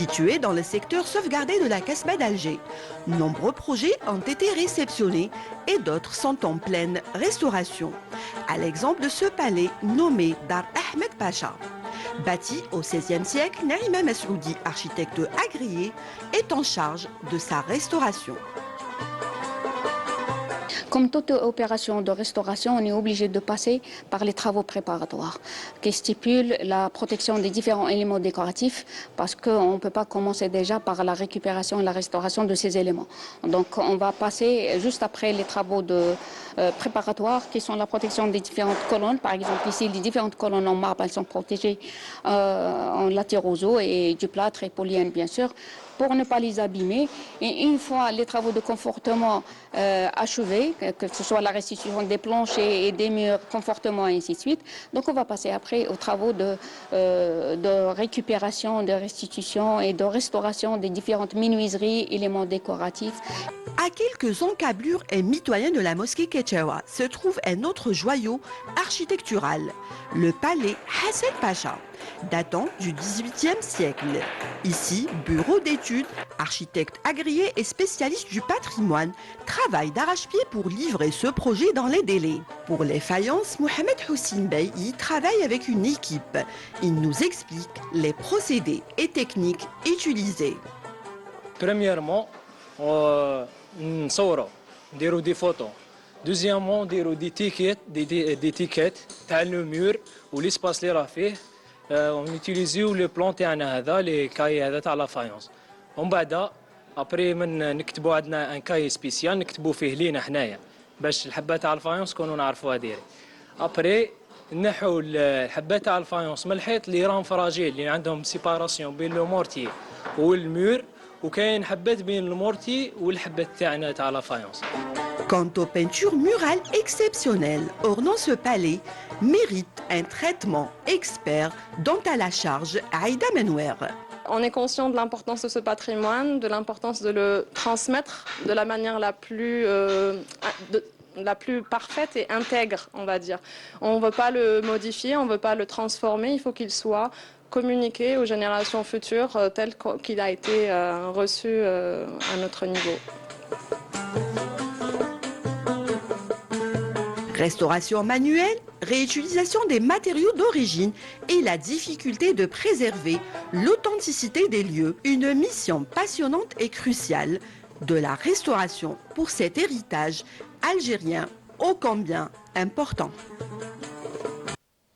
Situé dans le secteur sauvegardé de la Casbah d'Alger, nombreux projets ont été réceptionnés et d'autres sont en pleine restauration. À l'exemple de ce palais nommé Dar Ahmed Pacha. Bâti au XVIe siècle, Naïma Masroudi, architecte agréé, est en charge de sa restauration. Comme toute opération de restauration, on est obligé de passer par les travaux préparatoires qui stipulent la protection des différents éléments décoratifs parce qu'on ne peut pas commencer déjà par la récupération et la restauration de ces éléments. Donc on va passer juste après les travaux préparatoires qui sont la protection des différentes colonnes. Par exemple ici, les différentes colonnes en marbre, elles sont protégées en latérosaux et du plâtre et polyène bien sûr, pour ne pas les abîmer. Et une fois les travaux de confortement achevés, que ce soit la restitution des planchers et des murs, confortement et ainsi de suite, donc on va passer après aux travaux de récupération, de restitution et de restauration des différentes menuiseries, éléments décoratifs. À quelques encablures et mitoyens de la mosquée Ketchawa se trouve un autre joyau architectural, le palais Hassan Pacha, datant du XVIIIe siècle. Ici, bureau d'études, architecte agréé et spécialiste du patrimoine travaille d'arrache-pied pour livrer ce projet dans les délais. Pour les faïences, Mohamed Houssine Bey y travaille avec une équipe. Il nous explique les procédés et techniques utilisés. Premièrement, نصوروا نديروا دي فوتو دوزيامون نديروا دي تيكيت تاع لو مور وليسباس اللي راه فيه ونيتيليزيو لو بلون تاعنا هذا لي كاي هذا تاع لا فايونس ومن بعد ابري من نكتبوا عندنا ان كاي سبيسيال نكتبوا فيه لينا حنايا باش الحبه تاع الفايونس كونوا نعرفوها ديري ابري نحو الحبه تاع الفايونس من الحيط اللي راهم فراجيل اللي عندهم سيباراسيون بين لو مورتي والمور وكاين حبات بين المورتي والحبات تاعنا تاع لا فايونس. Quant aux peintures murales exceptionnelles ornant ce palais, mérite un traitement expert dont a la charge Aïda Menouer. On est conscient de l'importance de ce patrimoine, de l'importance de le transmettre de la manière la plus parfaite et intègre, on va dire. On ne veut pas le modifier, on ne veut pas le transformer, il faut qu'il soit communiqué aux générations futures tel qu'il a été reçu à notre niveau. Restauration manuelle, réutilisation des matériaux d'origine et la difficulté de préserver l'authenticité des lieux, une mission passionnante et cruciale de la restauration pour cet héritage algérien ô combien important.